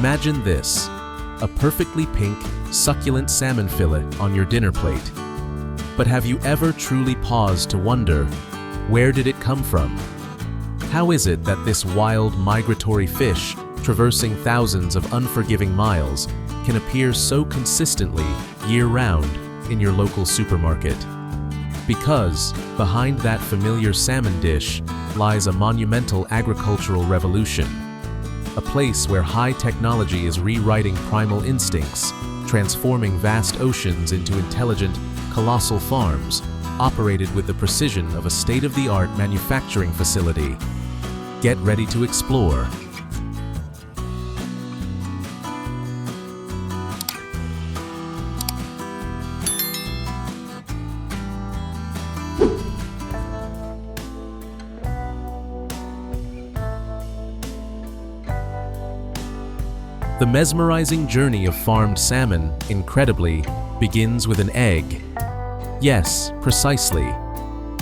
Imagine this: a perfectly pink, succulent salmon fillet on your dinner plate. But have you ever truly paused to wonder, where did it come from? How is it that this wild, migratory fish, traversing thousands of unforgiving miles, can appear so consistently, year-round, in your local supermarket? Because, behind that familiar salmon dish, lies a monumental agricultural revolution. A place where high technology is rewriting primal instincts, transforming vast oceans into intelligent, colossal farms, operated with the precision of a state-of-the-art manufacturing facility. Get ready to explore. The mesmerizing journey of farmed salmon, incredibly, begins with an egg. Yes, precisely.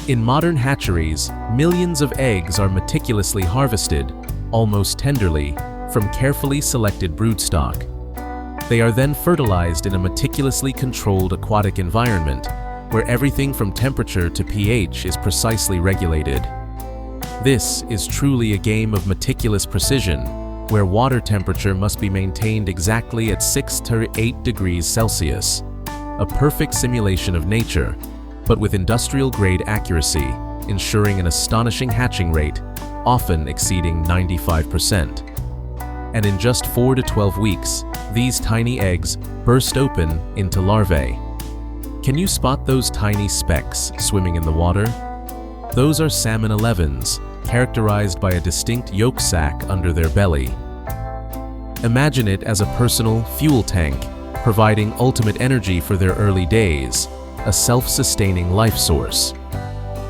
In modern hatcheries, millions of eggs are meticulously harvested, almost tenderly, from carefully selected broodstock. They are then fertilized in a meticulously controlled aquatic environment, where everything from temperature to pH is precisely regulated. This is truly a game of meticulous precision, where water temperature must be maintained exactly at 6 to 8 degrees Celsius. A perfect simulation of nature, but with industrial-grade accuracy, ensuring an astonishing hatching rate, often exceeding 95%. And in just 4 to 12 weeks, these tiny eggs burst open into larvae. Can you spot those tiny specks swimming in the water? Those are salmon 11s, characterized by a distinct yolk sac under their belly. Imagine it as a personal fuel tank, providing ultimate energy for their early days, a self-sustaining life source.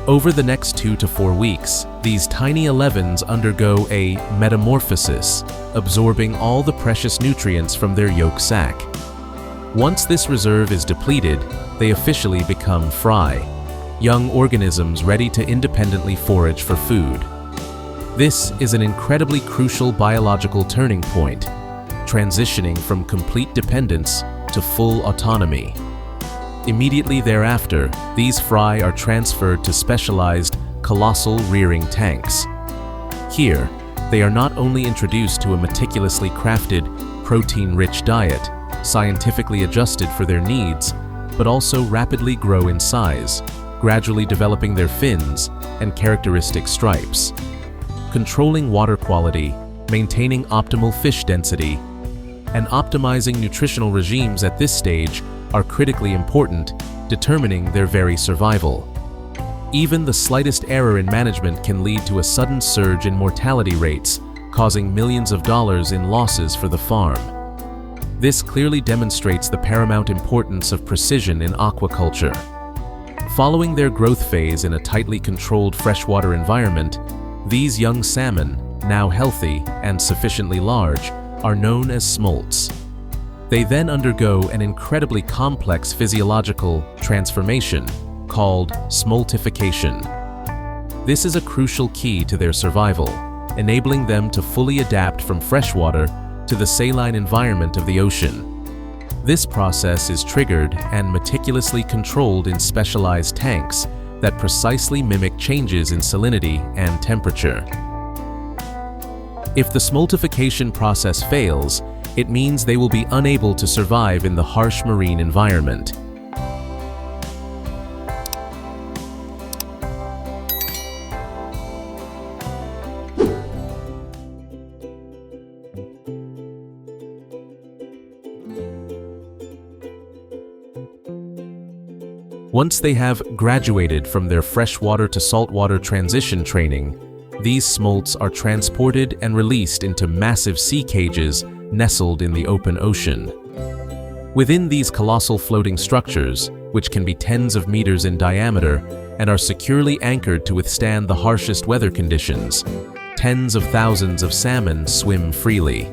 Over the next 2 to 4 weeks, these tiny 11s undergo a metamorphosis, absorbing all the precious nutrients from their yolk sac. Once this reserve is depleted, they officially become fry, young organisms ready to independently forage for food. This is an incredibly crucial biological turning point, transitioning from complete dependence to full autonomy. Immediately thereafter, these fry are transferred to specialized, colossal rearing tanks. Here, they are not only introduced to a meticulously crafted, protein-rich diet, scientifically adjusted for their needs, but also rapidly grow in size, gradually developing their fins and characteristic stripes. Controlling water quality, maintaining optimal fish density, and optimizing nutritional regimes at this stage are critically important, determining their very survival. Even the slightest error in management can lead to a sudden surge in mortality rates, causing millions of dollars in losses for the farm. This clearly demonstrates the paramount importance of precision in aquaculture. Following their growth phase in a tightly controlled freshwater environment, these young salmon, now healthy and sufficiently large, are known as smolts. They then undergo an incredibly complex physiological transformation called smoltification. This is a crucial key to their survival, enabling them to fully adapt from freshwater to the saline environment of the ocean. This process is triggered and meticulously controlled in specialized tanks that precisely mimic changes in salinity and temperature. If the smoltification process fails, it means they will be unable to survive in the harsh marine environment. Once they have graduated from their freshwater to saltwater transition training, these smolts are transported and released into massive sea cages nestled in the open ocean. Within these colossal floating structures, which can be tens of meters in diameter and are securely anchored to withstand the harshest weather conditions, tens of thousands of salmon swim freely.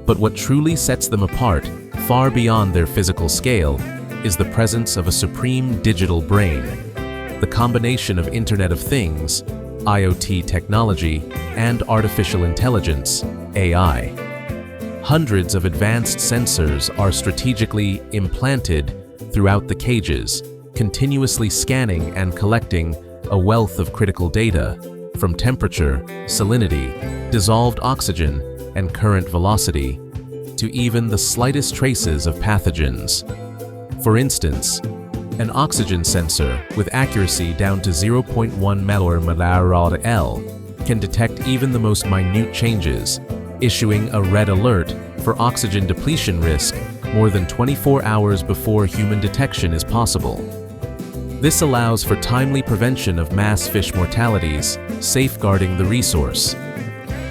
But what truly sets them apart, far beyond their physical scale, is the presence of a supreme digital brain. The combination of Internet of Things, IoT technology, and artificial intelligence, AI. Hundreds of advanced sensors are strategically implanted throughout the cages, continuously scanning and collecting a wealth of critical data, from temperature, salinity, dissolved oxygen, and current velocity, to even the slightest traces of pathogens. For instance, an oxygen sensor with accuracy down to 0.1 mmol can detect even the most minute changes, issuing a red alert for oxygen depletion risk more than 24 hours before human detection is possible. This allows for timely prevention of mass fish mortalities, safeguarding the resource.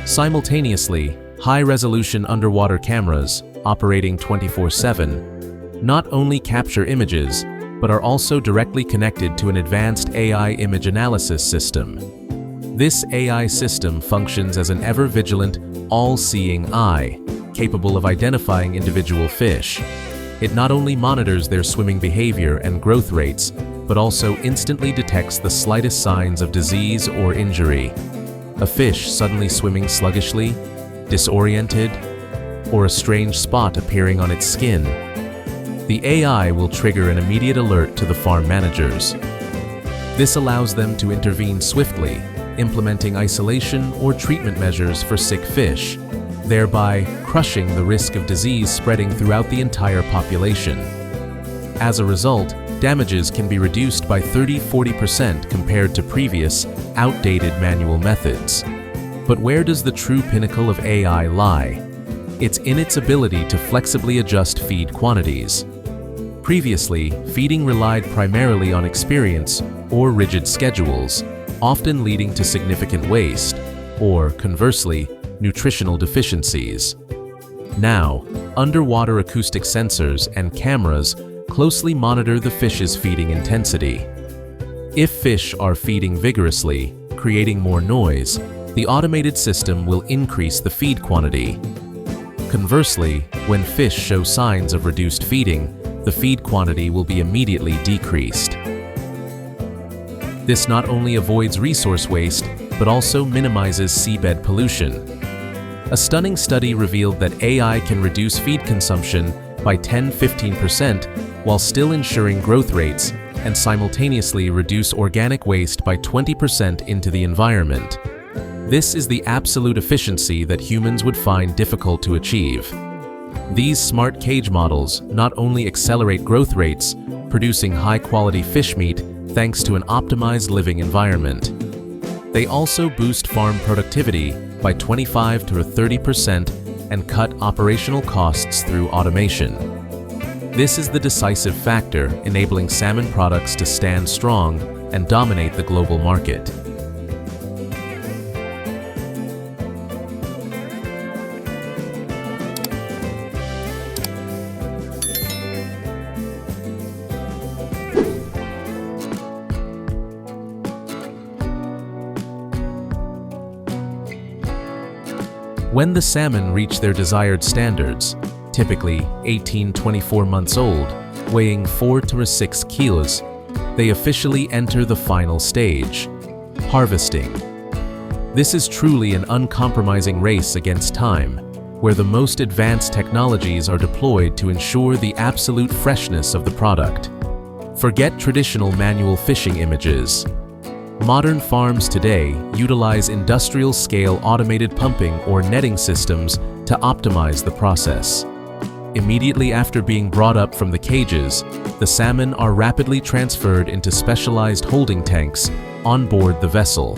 Simultaneously, high-resolution underwater cameras, operating 24/7, not only capture images, but are also directly connected to an advanced AI image analysis system. This AI system functions as an ever-vigilant, all-seeing eye, capable of identifying individual fish. It not only monitors their swimming behavior and growth rates, but also instantly detects the slightest signs of disease or injury. A fish suddenly swimming sluggishly, disoriented, or a strange spot appearing on its skin. The AI will trigger an immediate alert to the farm managers. This allows them to intervene swiftly, implementing isolation or treatment measures for sick fish, thereby crushing the risk of disease spreading throughout the entire population. As a result, damages can be reduced by 30–40% compared to previous, outdated manual methods. But where does the true pinnacle of AI lie? It's in its ability to flexibly adjust feed quantities. Previously, feeding relied primarily on experience or rigid schedules, often leading to significant waste, or, conversely, nutritional deficiencies. Now, underwater acoustic sensors and cameras closely monitor the fish's feeding intensity. If fish are feeding vigorously, creating more noise, the automated system will increase the feed quantity. Conversely, when fish show signs of reduced feeding, the feed quantity will be immediately decreased. This not only avoids resource waste, but also minimizes seabed pollution. A stunning study revealed that AI can reduce feed consumption by 10–15% while still ensuring growth rates, and simultaneously reduce organic waste by 20% into the environment. This is the absolute efficiency that humans would find difficult to achieve. These smart cage models not only accelerate growth rates, producing high-quality fish meat thanks to an optimized living environment. They also boost farm productivity by 25–30% and cut operational costs through automation. This is the decisive factor enabling salmon products to stand strong and dominate the global market. When the salmon reach their desired standards, typically 18–24 months old, weighing 4 to 6 kilos, they officially enter the final stage, harvesting. This is truly an uncompromising race against time, where the most advanced technologies are deployed to ensure the absolute freshness of the product. Forget traditional manual fishing images. Modern farms today utilize industrial-scale automated pumping or netting systems to optimize the process. Immediately after being brought up from the cages, the salmon are rapidly transferred into specialized holding tanks on board the vessel,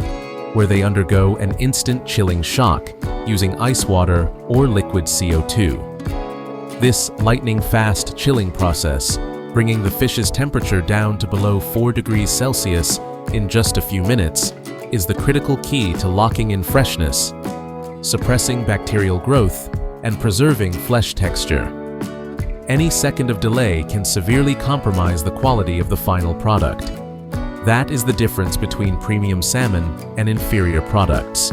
where they undergo an instant chilling shock using ice water or liquid CO2. This lightning-fast chilling process, bringing the fish's temperature down to below 4 degrees Celsius in just a few minutes, is the critical key to locking in freshness, suppressing bacterial growth, and preserving flesh texture. Any second of delay can severely compromise the quality of the final product. That is the difference between premium salmon and inferior products.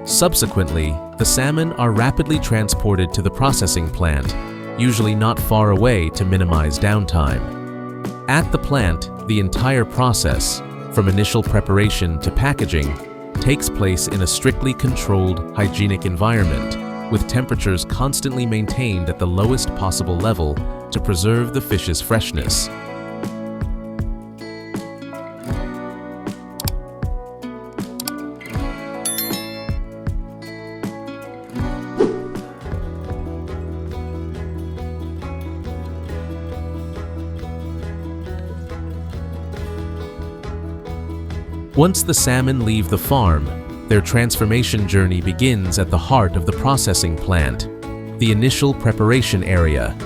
Subsequently, the salmon are rapidly transported to the processing plant, usually not far away to minimize downtime. At the plant, the entire process, from initial preparation to packaging, takes place in a strictly controlled, hygienic environment, with temperatures constantly maintained at the lowest possible level to preserve the fish's freshness. Once the salmon leave the farm, their transformation journey begins at the heart of the processing plant, the initial preparation area.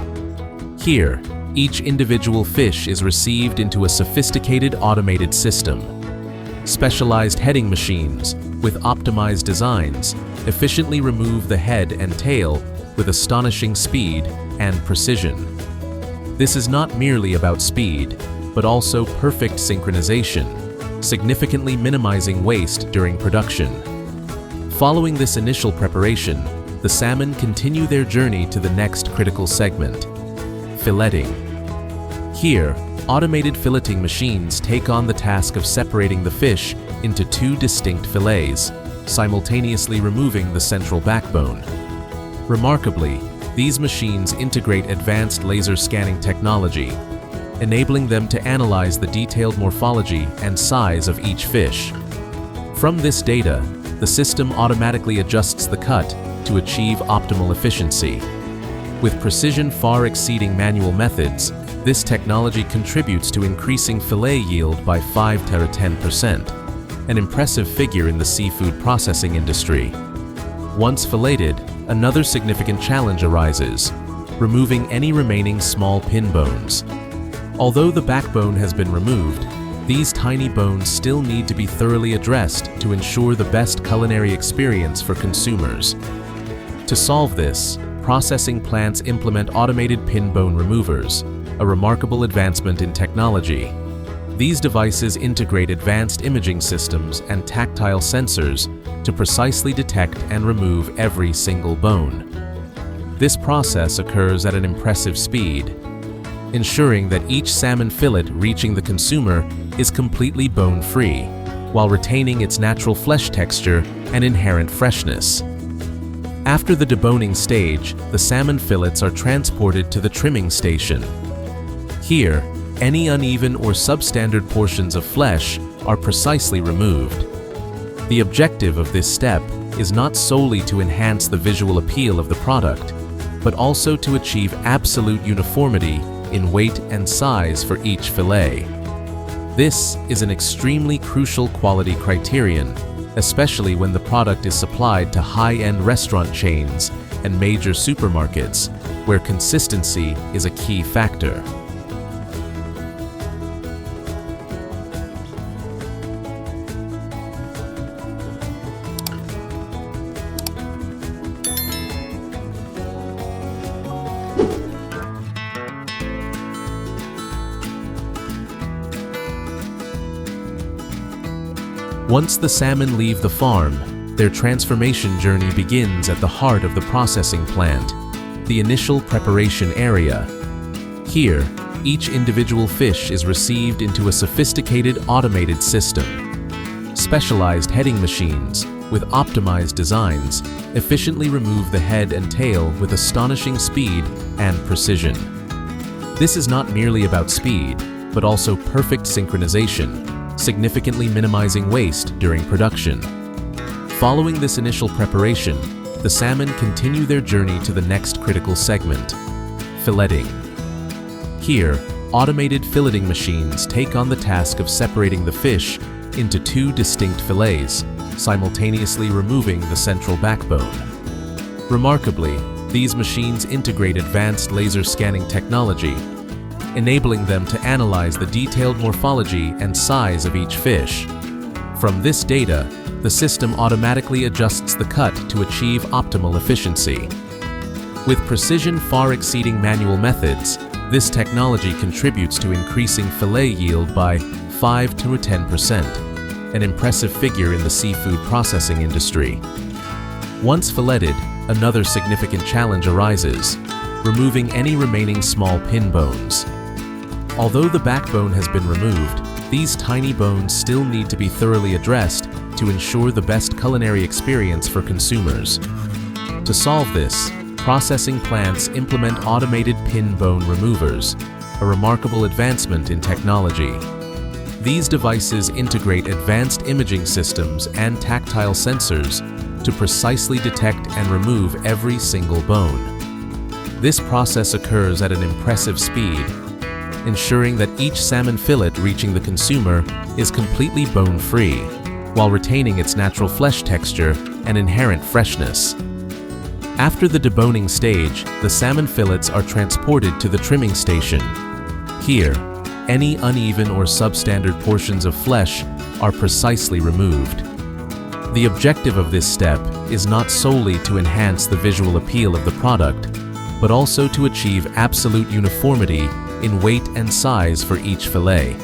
Here, each individual fish is received into a sophisticated automated system. Specialized heading machines, with optimized designs, efficiently remove the head and tail with astonishing speed and precision. This is not merely about speed, but also perfect synchronization, significantly minimizing waste during production. Following this initial preparation, the salmon continue their journey to the next critical segment, filleting. Here, automated filleting machines take on the task of separating the fish into two distinct fillets, simultaneously removing the central backbone. Remarkably, these machines integrate advanced laser scanning technology, enabling them to analyze the detailed morphology and size of each fish. From this data, the system automatically adjusts the cut to achieve optimal efficiency. With precision far exceeding manual methods, this technology contributes to increasing fillet yield by 5 to 10%, an impressive figure in the seafood processing industry. Once filleted, another significant challenge arises: removing any remaining small pin bones. Although the backbone has been removed, these tiny bones still need to be thoroughly addressed to ensure the best culinary experience for consumers. To solve this, processing plants implement automated pin bone removers, a remarkable advancement in technology. These devices integrate advanced imaging systems and tactile sensors to precisely detect and remove every single bone. This process occurs at an impressive speed, ensuring that each salmon fillet reaching the consumer is completely bone-free, while retaining its natural flesh texture and inherent freshness. After the deboning stage, the salmon fillets are transported to the trimming station. Here, any uneven or substandard portions of flesh are precisely removed. The objective of this step is not solely to enhance the visual appeal of the product, but also to achieve absolute uniformity in weight and size for each fillet. This is an extremely crucial quality criterion, especially when the product is supplied to high-end restaurant chains and major supermarkets, where consistency is a key factor. Once the salmon leave the farm, their transformation journey begins at the heart of the processing plant, the initial preparation area. Here, each individual fish is received into a sophisticated automated system. Specialized heading machines, with optimized designs, efficiently remove the head and tail with astonishing speed and precision. This is not merely about speed, but also perfect synchronization, significantly minimizing waste during production. Following this initial preparation, the salmon continue their journey to the next critical segment, filleting. Here, automated filleting machines take on the task of separating the fish into two distinct fillets, simultaneously removing the central backbone. Remarkably, these machines integrate advanced laser scanning technology, enabling them to analyze the detailed morphology and size of each fish. From this data, the system automatically adjusts the cut to achieve optimal efficiency. With precision far exceeding manual methods, this technology contributes to increasing fillet yield by 5 to 10%, an impressive figure in the seafood processing industry. Once filleted, another significant challenge arises: removing any remaining small pin bones. Although the backbone has been removed, these tiny bones still need to be thoroughly addressed to ensure the best culinary experience for consumers. To solve this, processing plants implement automated pin bone removers, a remarkable advancement in technology. These devices integrate advanced imaging systems and tactile sensors to precisely detect and remove every single bone. This process occurs at an impressive speed, ensuring that each salmon fillet reaching the consumer is completely bone-free, while retaining its natural flesh texture and inherent freshness. After the deboning stage, the salmon fillets are transported to the trimming station. Here, any uneven or substandard portions of flesh are precisely removed. The objective of this step is not solely to enhance the visual appeal of the product, but also to achieve absolute uniformity in weight and size for each fillet.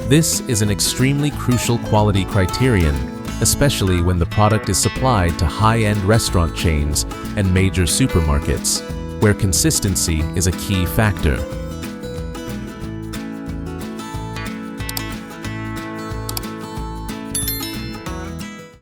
This is an extremely crucial quality criterion, especially when the product is supplied to high-end restaurant chains and major supermarkets, where consistency is a key factor.